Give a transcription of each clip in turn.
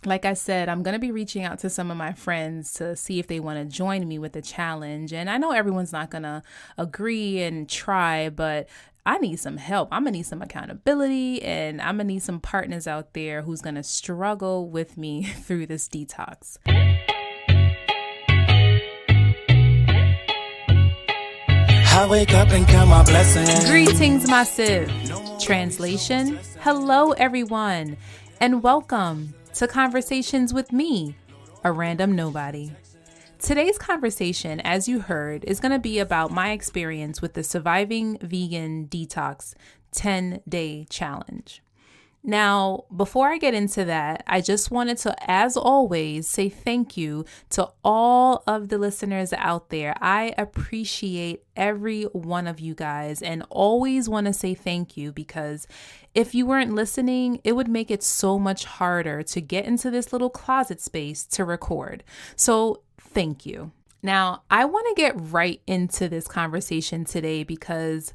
Like I said, I'm going to be reaching out to some of my friends to see if they want to join me with the challenge. And I know everyone's not going to agree and try, but I need some help. I'm going to need some accountability, and I'm going to need some partners out there who's going to struggle with me through this detox. I wake up and count my blessings. Greetings, massive. Translation: hello, everyone, and welcome to Conversations with me, a random nobody. Today's conversation, as you heard, is going to be about my experience with the Surviving Vegan Detox 10-day challenge. Now, before I get into that, I just wanted to, as always, say thank you to all of the listeners out there. I appreciate every one of you guys and always want to say thank you, because if you weren't listening, it would make it so much harder to get into this little closet space to record. So thank you. Now, I want to get right into this conversation today because,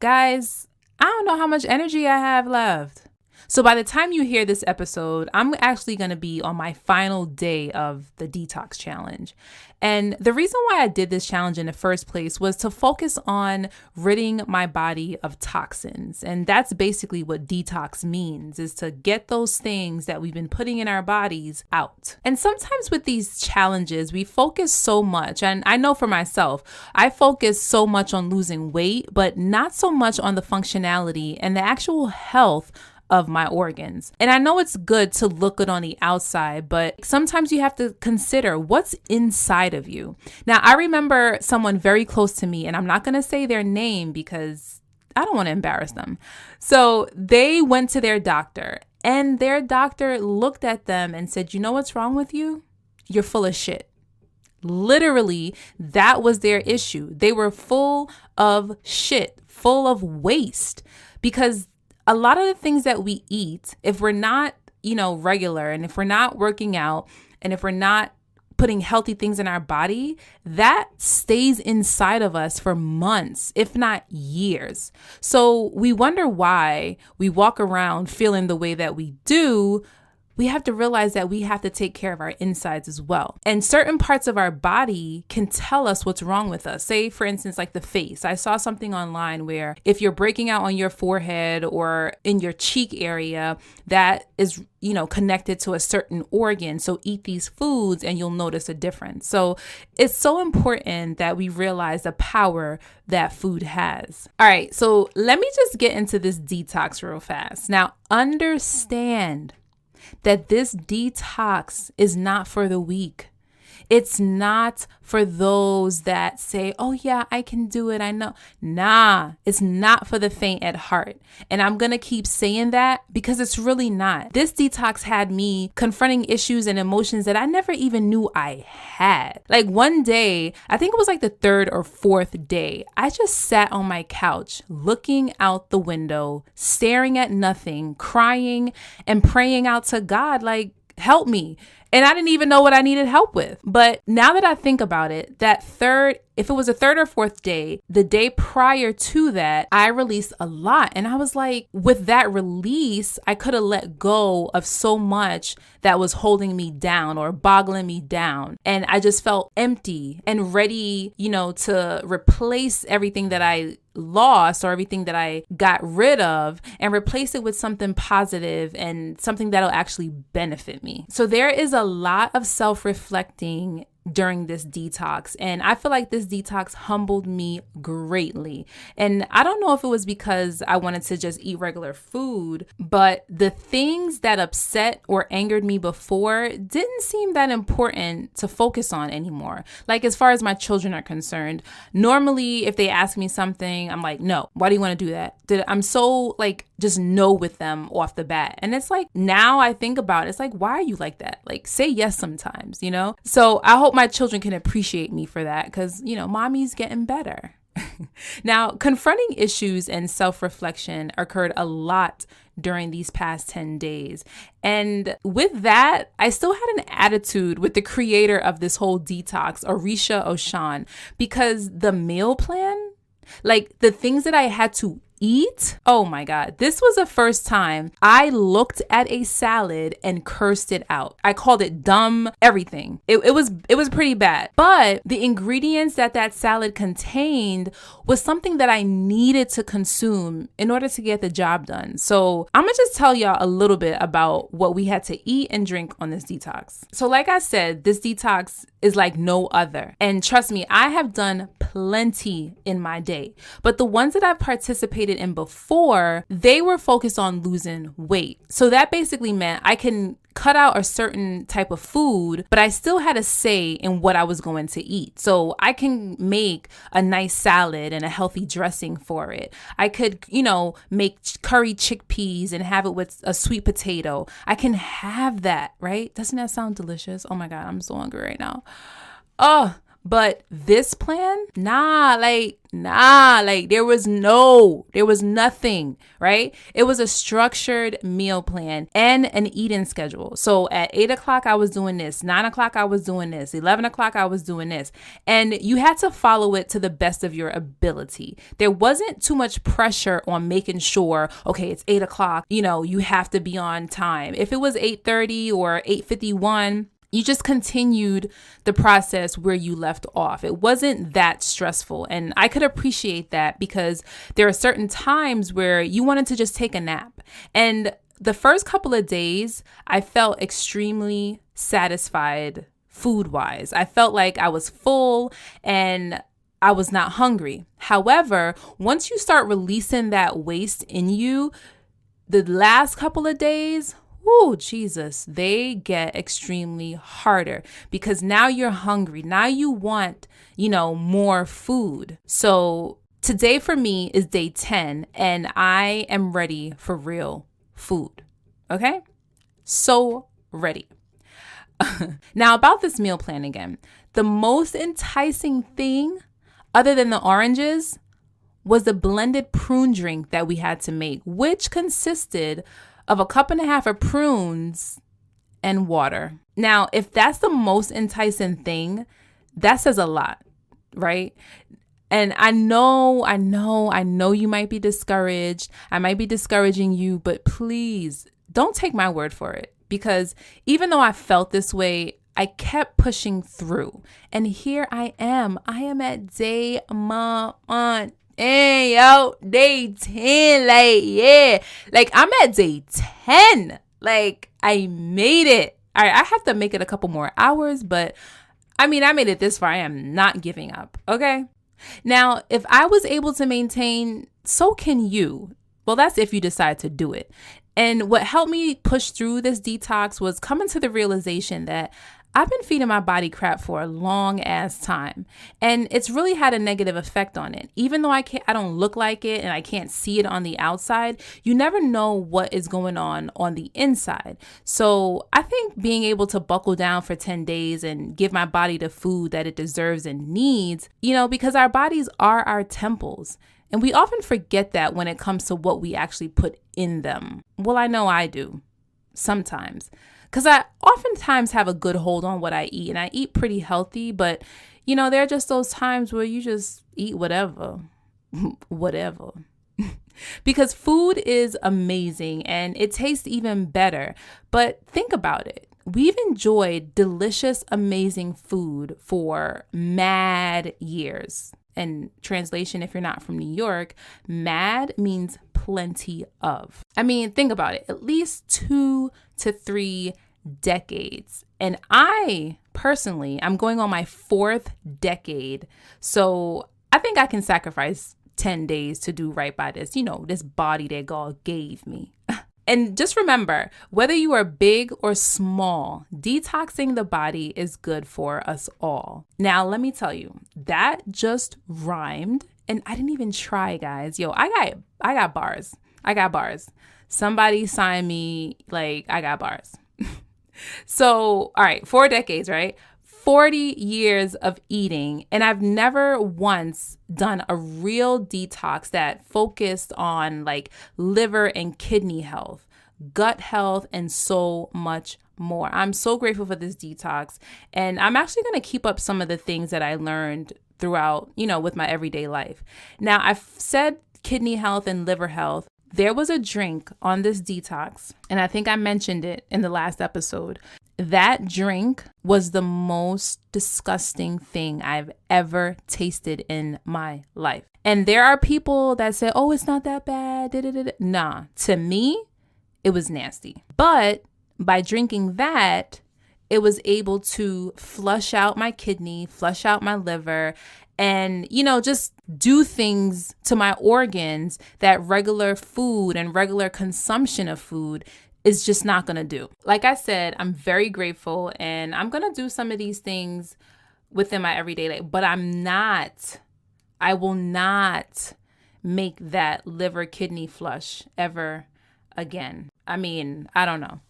guys, I don't know how much energy I have left. So by the time you hear this episode, I'm actually going to be on my final day of the detox challenge. And the reason why I did this challenge in the first place was to focus on ridding my body of toxins. And that's basically what detox means, is to get those things that we've been putting in our bodies out. And sometimes with these challenges, we focus so much, and I know for myself, I focus so much on losing weight, but not so much on the functionality and the actual health of my organs. And I know it's good to look good on the outside, but sometimes you have to consider what's inside of you. Now, I remember someone very close to me, and I'm not going to say their name because I don't want to embarrass them. So they went to their doctor, and their doctor looked at them and said, "You know what's wrong with you? You're full of shit." Literally, that was their issue. They were full of shit, full of waste, because a lot of the things that we eat, if we're not, regular, and if we're not working out, and if we're not putting healthy things in our body, that stays inside of us for months, if not years. So we wonder why we walk around feeling the way that we do. We have to realize that we have to take care of our insides as well. And certain parts of our body can tell us what's wrong with us. Say, for instance, like the face. I saw something online where if you're breaking out on your forehead or in your cheek area, that is, connected to a certain organ. So eat these foods and you'll notice a difference. So it's so important that we realize the power that food has. All right, so let me just get into this detox real fast. Now, understand that this detox is not for the weak. It's not for those that say, "Oh yeah, I can do it, I know." Nah, it's not for the faint at heart. And I'm going to keep saying that because it's really not. This detox had me confronting issues and emotions that I never even knew I had. Like one day, I think it was like the third or fourth day, I just sat on my couch looking out the window, staring at nothing, crying and praying out to God, like, help me. And I didn't even know what I needed help with. But now that I think about it, if it was a third or fourth day, the day prior to that, I released a lot. And I was like, with that release, I could have let go of so much that was holding me down or boggling me down. And I just felt empty and ready, to replace everything that I lost or everything that I got rid of and replace it with something positive and something that'll actually benefit me. So there is a lot of self-reflecting during this detox. And I feel like this detox humbled me greatly. And I don't know if it was because I wanted to just eat regular food, but the things that upset or angered me before didn't seem that important to focus on anymore. Like as far as my children are concerned, normally if they ask me something, I'm like, "No, why do you want to do that?" I'm so just no with them off the bat. And it's like, now I think about it, it's like, why are you like that? Like, say yes sometimes, So I hope my children can appreciate me for that because, mommy's getting better. Now, confronting issues and self-reflection occurred a lot during these past 10 days. And with that, I still had an attitude with the creator of this whole detox, Orisha Oshan, because the meal plan, like the things that I had to eat, oh my God, this was the first time I looked at a salad and cursed it out. I called it dumb everything. It was pretty bad. But the ingredients that salad contained was something that I needed to consume in order to get the job done. So I'm gonna just tell y'all a little bit about what we had to eat and drink on this detox. So like I said, this detox is like no other. And trust me, I have done plenty in my day. But the ones that I've participated in before, they were focused on losing weight. So that basically meant I can cut out a certain type of food, but I still had a say in what I was going to eat. So I can make a nice salad and a healthy dressing for it. I could, make curry chickpeas and have it with a sweet potato. I can have that, right? Doesn't that sound delicious? Oh my God, I'm so hungry right now. Oh, but this plan, there was nothing, right? It was a structured meal plan and an eating schedule. So at 8 o'clock, I was doing this, 9 o'clock, I was doing this, 11 o'clock, I was doing this. And you had to follow it to the best of your ability. There wasn't too much pressure on making sure, okay, it's 8 o'clock, you have to be on time. If it was 8:30 or 8:51, you just continued the process where you left off. It wasn't that stressful. And I could appreciate that because there are certain times where you wanted to just take a nap. And the first couple of days, I felt extremely satisfied food-wise. I felt like I was full and I was not hungry. However, once you start releasing that waste in you, the last couple of days, oh, Jesus, they get extremely harder because now you're hungry. Now you want, more food. So today for me is day 10 and I am ready for real food. Okay? So ready. Now about this meal plan again, the most enticing thing other than the oranges was the blended prune drink that we had to make, which consisted of 1.5 cups of prunes and water. Now, if that's the most enticing thing, that says a lot, right? And I know you might be discouraged. I might be discouraging you, but please don't take my word for it. Because even though I felt this way, I kept pushing through. And here I am. I am at day Hey, yo, day 10, I'm at day 10, I made it. All right, I have to make it a couple more hours, but I made it this far. I am not giving up, okay? Now, if I was able to maintain, so can you. Well, that's if you decide to do it. And what helped me push through this detox was coming to the realization that I've been feeding my body crap for a long ass time, and it's really had a negative effect on it. Even though I don't look like it and I can't see it on the outside, you never know what is going on the inside. So I think being able to buckle down for 10 days and give my body the food that it deserves and needs, because our bodies are our temples. And we often forget that when it comes to what we actually put in them. Well, I know I do sometimes. Because I oftentimes have a good hold on what I eat, and I eat pretty healthy, but, there are just those times where you just eat whatever. Because food is amazing and it tastes even better. But think about it. We've enjoyed delicious, amazing food for mad years. And translation, if you're not from New York, mad means plenty of. Think about it. At least 2 to 3 decades. And I personally, I'm going on my 4th decade. So I think I can sacrifice 10 days to do right by this, this body that God gave me. And just remember, whether you are big or small, detoxing the body is good for us all. Now, let me tell you, that just rhymed. And I didn't even try, guys. Yo, I got bars. I got bars. Somebody sign me, I got bars. So, all right, 4 decades, right? 40 years of eating, and I've never once done a real detox that focused on liver and kidney health, gut health, and so much more. I'm so grateful for this detox, and I'm actually going to keep up some of the things that I learned throughout, with my everyday life. Now, I've said kidney health and liver health, there was a drink on this detox, and I think I mentioned it in the last episode. That drink was the most disgusting thing I've ever tasted in my life. And there are people that say, oh, it's not that bad. Nah, to me, it was nasty. But by drinking that, it was able to flush out my kidney, flush out my liver, and, just do things to my organs that regular food and regular consumption of food is just not going to do. Like I said, I'm very grateful, and I'm going to do some of these things within my everyday life, but I will not make that liver kidney flush ever again. I mean, I don't know.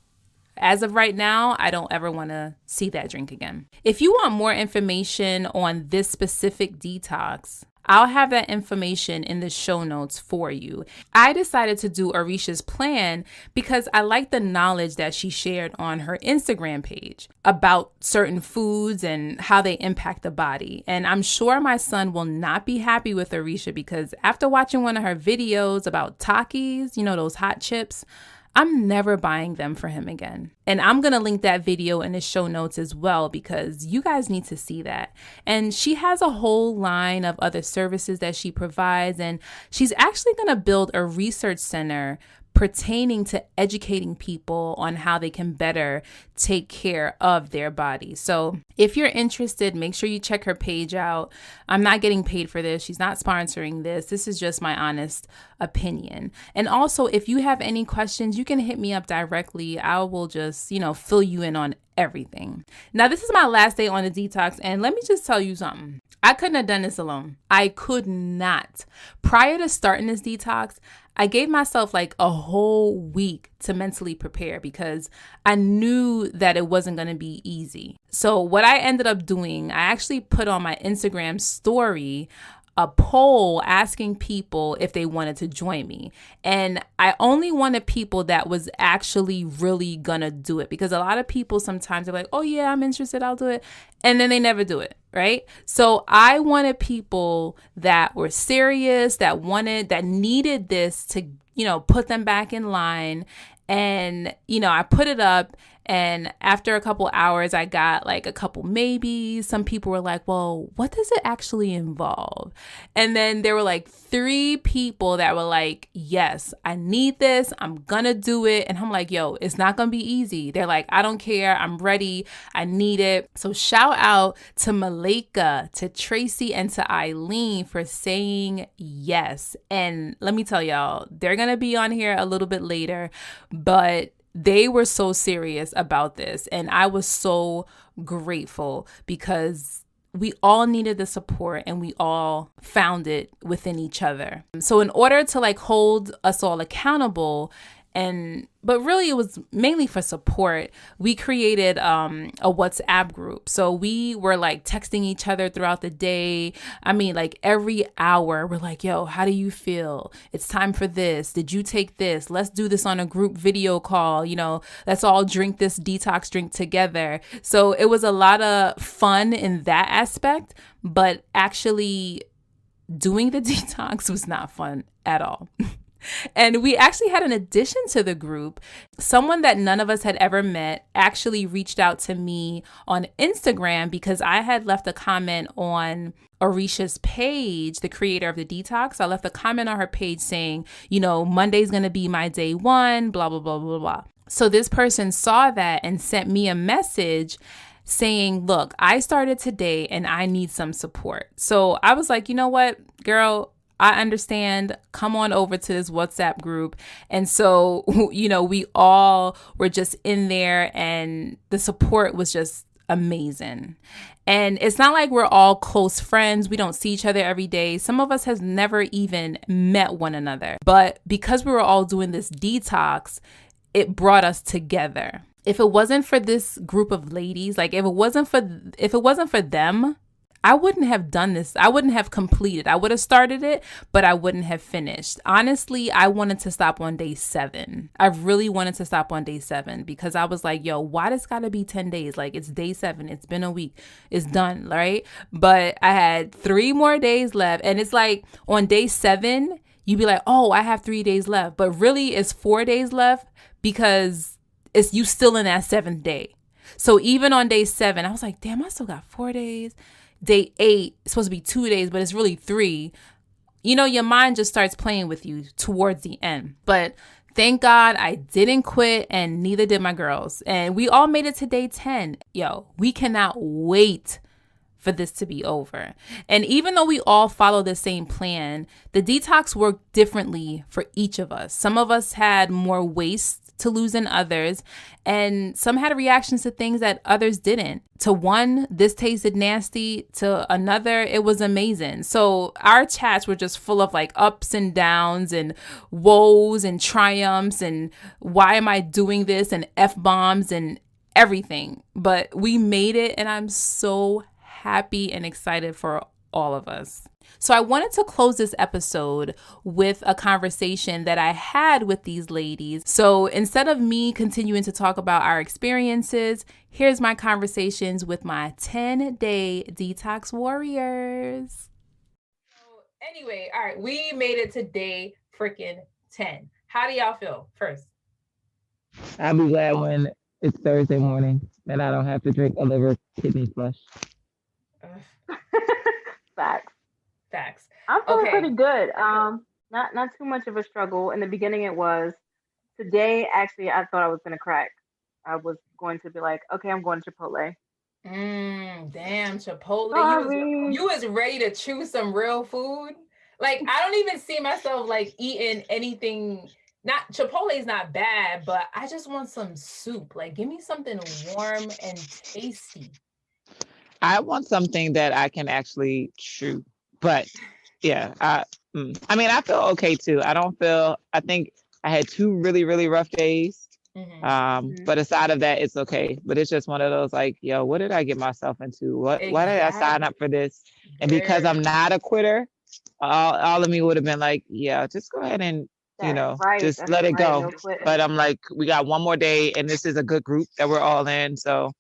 As of right now, I don't ever want to see that drink again. If you want more information on this specific detox, I'll have that information in the show notes for you. I decided to do Arisha's plan because I like the knowledge that she shared on her Instagram page about certain foods and how they impact the body. And I'm sure my son will not be happy with Arisha because after watching one of her videos about Takis, those hot chips, I'm never buying them for him again. And I'm going to link that video in the show notes as well because you guys need to see that. And she has a whole line of other services that she provides. And she's actually going to build a research center pertaining to educating people on how they can better take care of their body. So if you're interested, make sure you check her page out. I'm not getting paid for this. She's not sponsoring this. This is just my honest opinion. And also, if you have any questions, you can hit me up directly. I will just, fill you in on everything. Now, this is my last day on the detox, and let me just tell you something. I couldn't have done this alone. I could not. Prior to starting this detox, I gave myself like a whole week to mentally prepare because I knew that it wasn't going to be easy. So what I ended up doing, I actually put on my Instagram story a poll asking people if they wanted to join me. And I only wanted people that was actually really gonna do it because a lot of people sometimes are like, oh yeah, I'm interested, I'll do it. And then they never do it, right? So I wanted people that were serious, that needed this to, put them back in line. And, I put it up, and after a couple hours, I got like a couple maybes. Some people were like, well, what does it actually involve? And then there were like 3 people that were like, yes, I need this. I'm gonna do it. And I'm like, yo, it's not gonna be easy. They're like, I don't care. I'm ready. I need it. So shout out to Malika, to Tracy, and to Eileen for saying yes. And let me tell y'all, they're gonna be on here a little bit later, but they were so serious about this. And I was so grateful because we all needed the support and we all found it within each other. So in order to hold us all accountable, but really it was mainly for support, we created a WhatsApp group. So we were texting each other throughout the day. I mean, every hour we're like, yo, how do you feel? It's time for this. Did you take this? Let's do this on a group video call. Let's all drink this detox drink together. So it was a lot of fun in that aspect, but actually doing the detox was not fun at all. And we actually had an addition to the group. Someone that none of us had ever met actually reached out to me on Instagram because I had left a comment on Arisha's page, the creator of the detox. I left a comment on her page saying, Monday's going to be my day 1, blah, blah, blah, blah, blah. So this person saw that and sent me a message saying, look, I started today and I need some support. So I was like, you know what, girl, I understand. Come on over to this WhatsApp group. And so, we all were just in there and the support was just amazing. And it's not like we're all close friends. We don't see each other every day. Some of us has never even met one another. But because we were all doing this detox, it brought us together. If it wasn't for this group of ladies, if it wasn't for them, I wouldn't have done this. I wouldn't have completed. I would have started it, but I wouldn't have finished. Honestly, I wanted to stop on day 7. I really wanted to stop on day 7 because I was like, yo, why does it gotta be 10 days? It's day 7. It's been a week. It's done, right? But I had 3 more days left. And it's on day 7, you'd be like, oh, I have 3 days left. But really it's 4 days left because it's you still in that 7th day. So even on day 7, I was like, damn, I still got 4 days. Day 8, it's supposed to be 2 days, but it's really 3. You know, your mind just starts playing with you towards the end. But thank God I didn't quit, and neither did my girls. And we all made it to day 10. Yo, we cannot wait for this to be over. And even though we all follow the same plan, the detox worked differently for each of us. Some of us had more waste to lose than others, and some had reactions to things that others didn't. To one, this tasted nasty. To another, it was amazing. So our chats were just full of like ups and downs and woes and triumphs and why am I doing this and F-bombs and everything. But we made it, and I'm so happy and excited for all of us. So I wanted to close this episode with a conversation that I had with these ladies. So instead of me continuing to talk about our experiences, here's my conversations with my 10-day detox warriors. So anyway, all right, we made it to day freaking 10. How do y'all feel first? I'll be glad when it's Thursday morning and I don't have to drink a liver kidney flush. Facts. Facts. I'm feeling pretty good. Not too much of a struggle. In the beginning, it was. Today, actually, I thought I was gonna crack. I was going to be like, okay, I'm going to Chipotle. Damn, Chipotle. Sorry. You was ready to chew some real food. Like, I don't even see myself like eating anything. Not Chipotle's not bad, but I just want some soup. Like, give me something warm and tasty. I want something that I can actually chew. But yeah, I mean, I feel okay too. I think I had 2 really, really rough days. But aside of that, it's okay. But it's just one of those like, yo, what did I get myself into? Why did I sign up for this? And because I'm not a quitter, all of me would have been like, yeah, just go ahead and, just let it go. No, but I'm like, we got one more day and this is a good group that we're all in. So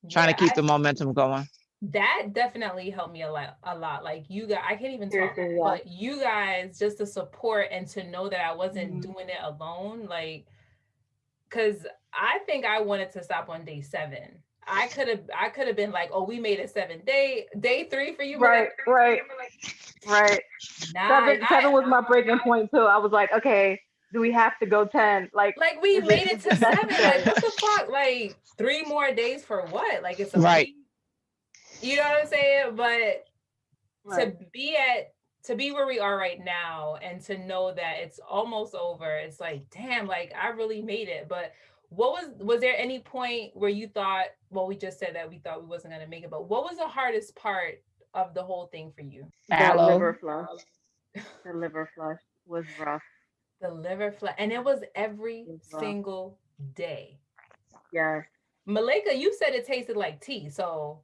trying to keep the momentum going. That definitely helped me a lot. Like you guys, I can't even talk, but you guys, just the support and to know that I wasn't doing it alone, like, because I think I wanted to stop on day 7. I could have been like, oh, we made it 7 day 3 for you. Right. Nah, 7 was my breaking point too. I was like, okay, do we have to go 10? Like we made it to 7. Like, what the fuck? Like 3 more days for what? Like, it's a week. You know what I'm saying? But to be where we are right now and to know that it's almost over, it's like, damn, like I really made it. But was there any point where you thought, well, we just said that we thought we wasn't going to make it, but what was the hardest part of the whole thing for you? The liver flush. The liver flush was rough. The liver flush. And it was every single day. Yes. Malika, you said it tasted like tea, so...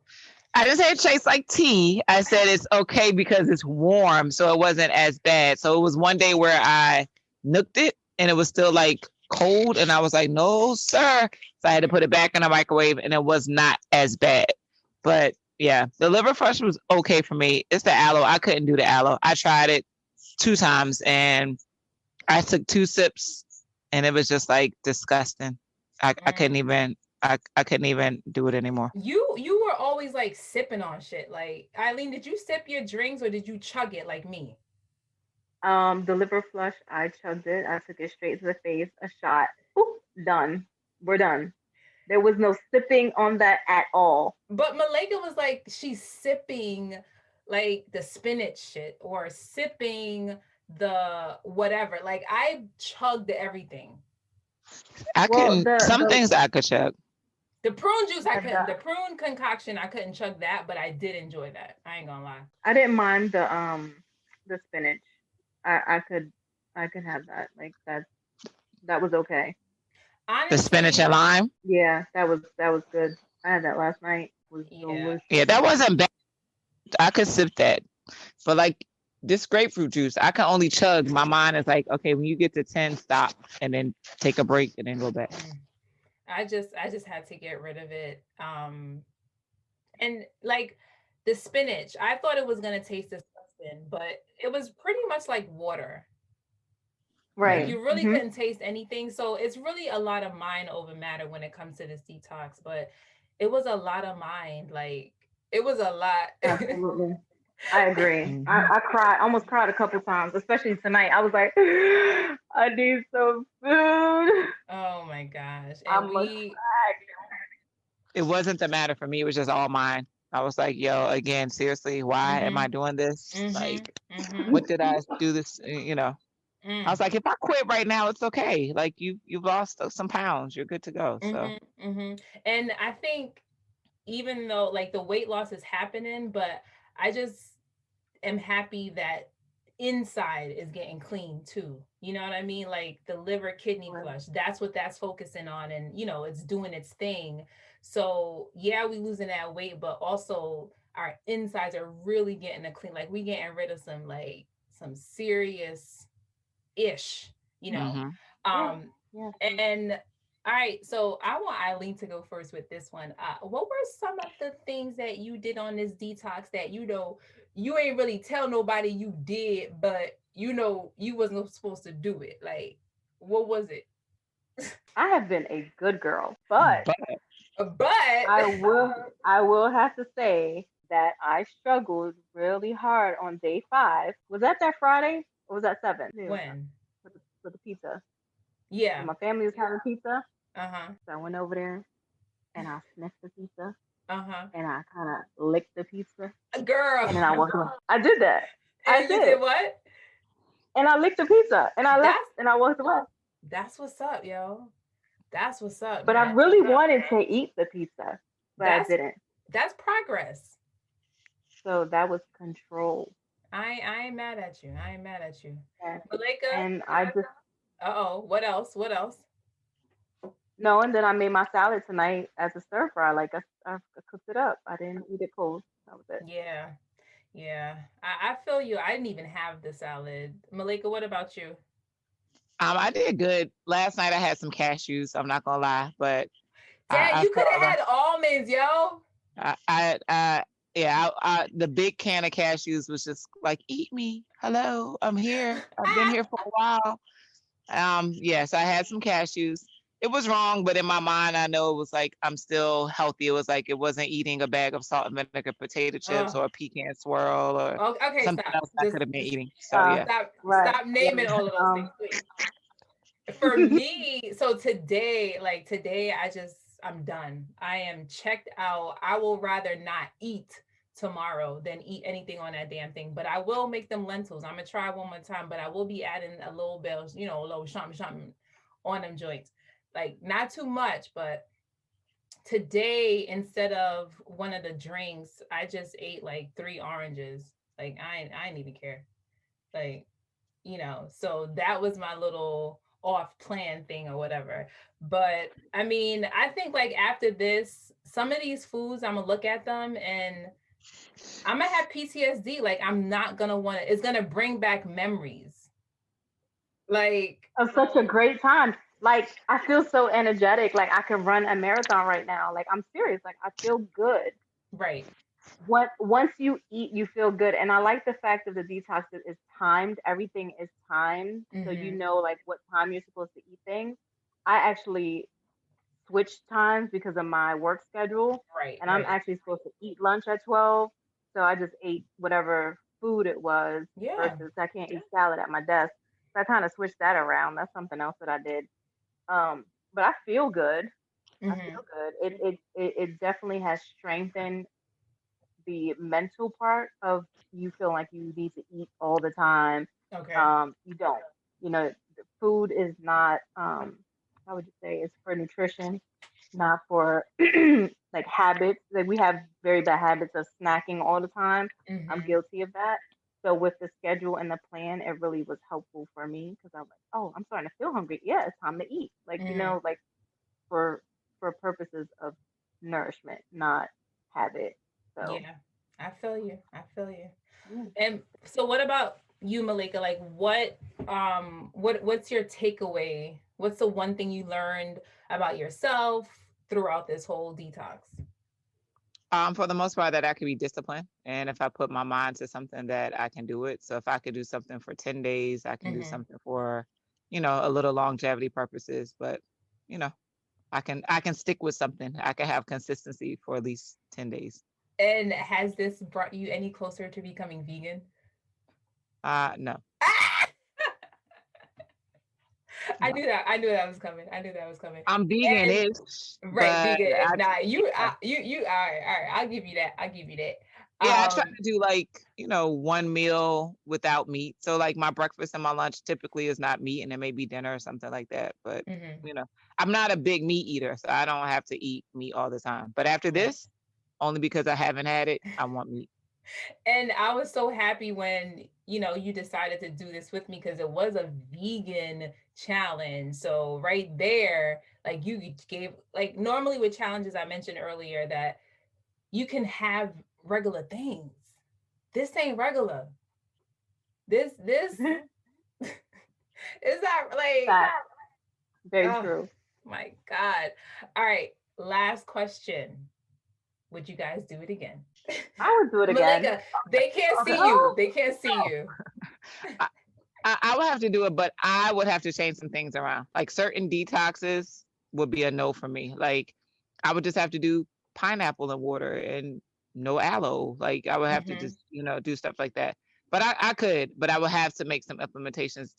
I didn't say it tastes like tea. I said it's okay because it's warm, so it wasn't as bad. So it was one day where I nooked it and it was still like cold, and I was like, no, sir. So I had to put it back in the microwave, and it was not as bad. But yeah, the liver flush was okay for me. It's the aloe. I couldn't do the aloe. I tried it 2 times, and I took 2 sips, and it was just like disgusting. I couldn't even. I couldn't even do it anymore. You were always like sipping on shit. Like, Eileen, did you sip your drinks or did you chug it like me? The liver flush, I chugged it. I took it straight to the face, a shot. Boop, done. We're done. There was no sipping on that at all. But Malika was like, she's sipping like the spinach shit or sipping the whatever. Like, I chugged everything. I couldn't. Some things I could chug. The prune juice, I couldn't. The prune concoction, I couldn't chug that, but I did enjoy that. I ain't gonna lie. I didn't mind the spinach. I could have that. Like that was okay. Honestly, the spinach and lime. Yeah, that was good. I had that last night. Yeah, that wasn't bad. I could sip that, but like this grapefruit juice, I can only chug. My mind is like, okay, when you get to 10, stop, and then take a break, and then go back. I just had to get rid of it. And like the spinach, I thought it was gonna taste disgusting, but it was pretty much like water. Like Mhm. Right. you really Mm-hmm. couldn't taste anything. So it's really a lot of mind over matter when it comes to this detox. But it was a lot of mind. Like it was a lot. Absolutely. I agree. Mhm. I cried, almost cried a couple times, especially tonight. I was like, I need some food. Oh my gosh. I And must we It wasn't the matter for me. It was just all mine. I was like, yo, again, seriously, why am I mm-hmm. doing this? Mm-hmm. Like, Mm-hmm. what did I do this? I was Mm. like, if I quit right now, it's okay. Like you've lost some pounds. You're good to go. So Mm-hmm. Mm-hmm. And I think even though like the weight loss is happening, but I just am happy that inside is getting clean too. You know what I mean? Like the liver kidney right. flush. That's what that's focusing on, and it's doing its thing. So yeah, we losing that weight, but also our insides are really getting a clean. Like we getting rid of some serious ish, you know. hmm Yeah. Um Yeah. and all right, so I want Eileen to go first with this one. What were some of the things that you did on this detox that you ain't really tell nobody you did, but you wasn't supposed to do it? Like, what was it? I have been a good girl, but but But I will have to say that I struggled really hard on day 5. Was that Friday or was that 7? when? For the pizza. So Yeah. my family was having pizza, Uh-huh. so I went over there and I sniffed the pizza Uh-huh. and I kind of licked the pizza Girl. and then I walked away. I did that. I And you did did, what? and I licked the pizza and I left That's and I walked away. that's what's up, yo. That's what's up, But I man. really wanted to eat the pizza, but I That's didn't. that's progress. So that was control. I ain't mad at you. I ain't mad at you. And, Malika, and I just uh-oh. What else? What else? no, and then I made my salad tonight as a stir fry. Like I cooked it up. I didn't eat it cold. That was it. Yeah. Yeah. I feel you. I didn't even have the salad. Malika, what about you? I did good. Last night I had some cashews. I'm not gonna lie, but Dad, I you could felt have like had almonds, yo. yeah, the big can of cashews was just like, eat me. Hello, I'm here. I've been here for a while. Yes, I had some cashews. It was wrong, but in my mind, I know it was like I'm still healthy. It was like it wasn't eating a bag of salt and vinegar potato chips Oh, or a pecan swirl or okay, something stop. else I could have been Just eating. So Uh, yeah. right. stop naming Yeah. all of those things, please. For me, so today I'm done. I am checked out. I will rather not eat tomorrow than eat anything on that damn thing. But I will make them lentils. I'm gonna try one more time, but I will be adding a little bit of, a little something on them joints. Like not too much, but today instead of one of the drinks, I just ate like 3 oranges. Like I ain't even care. Like so that was my little off plan thing or whatever. But I mean, I think like after this, some of these foods, I'm gonna look at them and I'm gonna have PTSD. Like I'm not gonna want to, it's gonna bring back memories. Like, Of such a great time. Like I feel so energetic. Like I can run a marathon right now. Like I'm serious. Like I feel good. right. Once you eat, you feel good. And I like the fact that the detox is timed. Everything is timed, so you Mm-hmm. know like what time you're supposed to eat things. I actually switched times because of my work schedule, Right, and I'm right. actually supposed to eat lunch at 12. So I just ate whatever food it was Yeah. versus I can't eat salad at my desk. So I kind of switched that around. That's something else that I did. But I feel good. I Mm-hmm. feel good. It definitely has strengthened the mental part of you feel like you need to eat all the time. Okay. You don't. The food is not how would you say it's for nutrition, not for like habits. Like we have very bad habits of snacking all the time. I'm Mm-hmm. guilty of that. So with the schedule and the plan, it really was helpful for me because I'm like, oh, I'm starting to feel hungry. Yeah, it's time to eat. Like Mm-hmm. like for purposes of nourishment, not habit. So Yeah. I feel you. I feel you. yeah. And so what about you, Malika? Like what's your takeaway? What's the one thing you learned about yourself throughout this whole detox? For the most part, that I could be disciplined, and if I put my mind to something, that I can do it. So if I could do something for 10 days, I can do Mm-hmm. something for a little longevity purposes, but you know, I can stick with something. I can have consistency for at least 10 days. And has this brought you any closer to becoming vegan? No. I knew that was coming. I'm vegan-ish, Right, but vegan. I, Nah, you, yeah. all right. I'll give you that. Yeah, I try to do like, one meal without meat. So like my breakfast and my lunch typically is not meat and it may be dinner or something like that. But, Mhm. you know, I'm not a big meat eater, so I don't have to eat meat all the time. But after this, only because I haven't had it, I want meat. And I was so happy when, you decided to do this with me because it was a vegan challenge. So right there, like you gave, like normally with challenges, I mentioned earlier that you can have regular things. This ain't regular. This is not like, Fact. Very oh true. my God. All right. Last question. Would you guys do it again? I would do it again. Malika, they can't see Okay. you. They can't see you. I would have to do it, but I would have to change some things around. Like certain detoxes would be a no for me. Like I would just have to do pineapple and water and no aloe. Like I would have to Mhm. just, do stuff like that. But I could, but I would have to make some implementations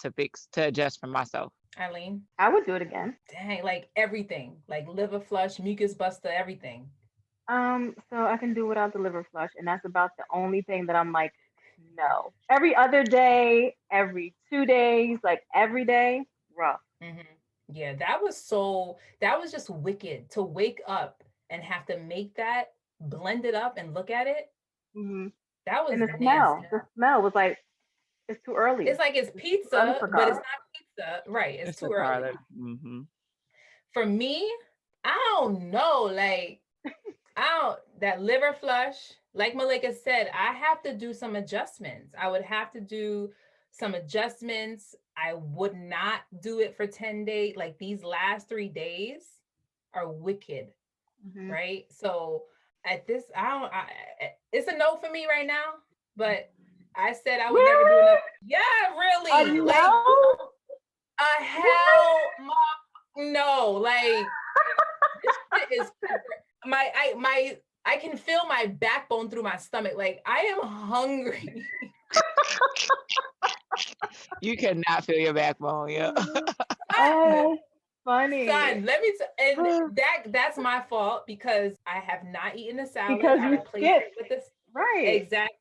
to adjust for myself. Eileen, I would do it again. dang, like everything, like liver flush, mucus buster, everything. So I can do without the liver flush, and that's about the only thing that I'm like, no. Every other day, every 2 days, like every day, rough. Mhm. Yeah, that was just wicked to wake up and have to make that, blend it up and look at it. Hmm. That was And nasty. the smell was like, it's too early. It's like it's It's too early pizza, for but it's carbs. not pizza. Right, it's It's too just early. harder. Hmm. For me, I don't know, like that liver flush, like Malika said, I have to do some adjustments. I would have to do some adjustments. I would not do it for 10 days. Like these last 3 days are wicked, Hmm. right? So at this, it's a no for me right now, but I said I would never do Really? another. Yeah, really. Like No? a no, like this shit is I can feel my backbone through my stomach. Like I am hungry. You cannot feel your backbone, yeah. Oh, funny. Son, and that's my fault because I have not eaten a salad. Because I you replaced it skipped. with this. Right. Exactly.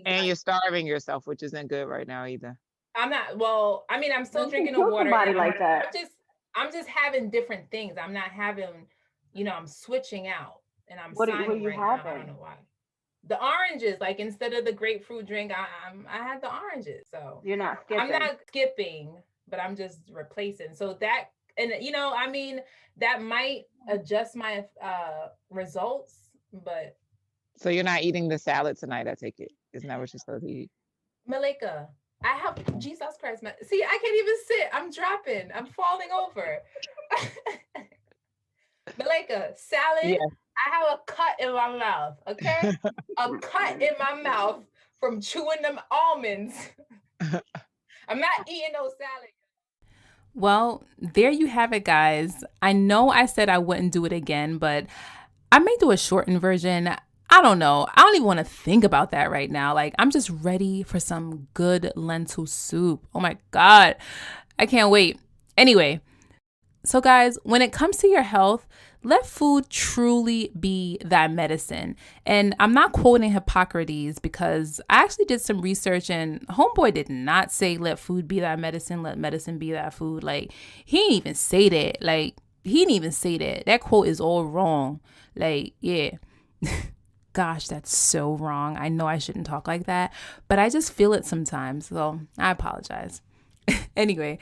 And you're starving yourself, which isn't good right now either. I'm not, well, I mean, I'm still You can drinking the kill water somebody and like that. I'm just having different things. I'm not having, I'm switching out and I'm What are signing you right now. I don't having? know why. The oranges, like instead of the grapefruit drink, I had the oranges. So You're not I'm skipping. not skipping, but I'm just replacing. So that, and I mean, that might adjust my results, but So you're not eating the salad tonight, I take it. Isn't that what you're supposed to eat? Malika, I have Jesus Christ, man. See, I can't even sit. I'm dropping. I'm falling over. Malika, salad. Yeah. I have a cut in my mouth. Okay, a cut in my mouth from chewing them almonds. I'm not eating no salad. Well, there you have it, guys. I know I said I wouldn't do it again, but I may do a shortened version. I don't know. I don't even want to think about that right now. Like, I'm just ready for some good lentil soup. Oh my God. I can't wait. Anyway, so guys, when it comes to your health, let food truly be that medicine. And I'm not quoting Hippocrates because I actually did some research and homeboy did not say let food be that medicine, let medicine be that food. Like, he didn't even say that. He didn't even say that. That quote is all wrong. Like, yeah. Gosh, that's so wrong. I know I shouldn't talk like that, but I just feel it sometimes. So I apologize. Anyway,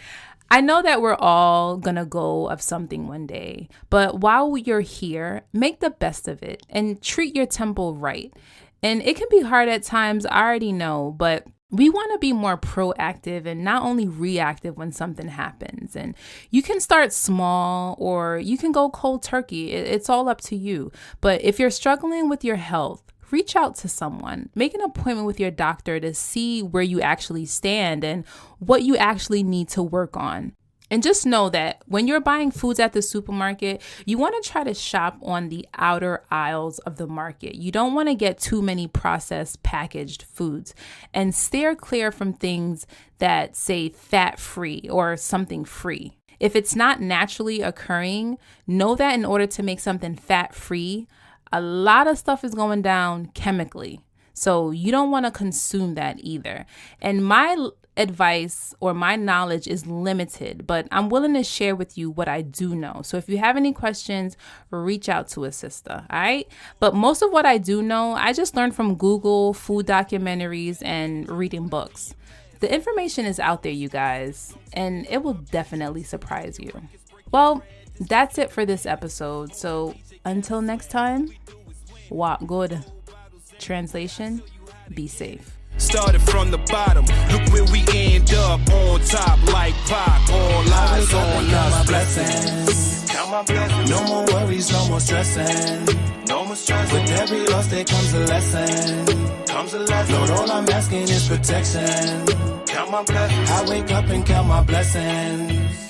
I know that we're all gonna go of something one day, but while you're here, make the best of it and treat your temple right. And it can be hard at times, I already know, but we want to be more proactive and not only reactive when something happens. And you can start small or you can go cold turkey. It's all up to you. But if you're struggling with your health, reach out to someone. Make an appointment with your doctor to see where you actually stand and what you actually need to work on. And just know that when you're buying foods at the supermarket, you want to try to shop on the outer aisles of the market. You don't want to get too many processed packaged foods, and steer clear from things that say fat-free or something free. If it's not naturally occurring, know that in order to make something fat-free, a lot of stuff is going down chemically. So you don't want to consume that either. And my advice or my knowledge is limited, but I'm willing to share with you what I do know. So if you have any questions, reach out to a sister, all right? But most of what I do know, I just learned from Google, food documentaries, and reading books. The information is out there, you guys, and it will definitely surprise you. Well, that's it for this episode. So until next time, walk good. Translation, be safe. Started from the bottom, look where we end up, on top like Pac. All eyes on us, blessings. No more worries, no more stressing. With every loss there comes a lesson. Lord, all I'm asking is protection. I wake up and count my blessings.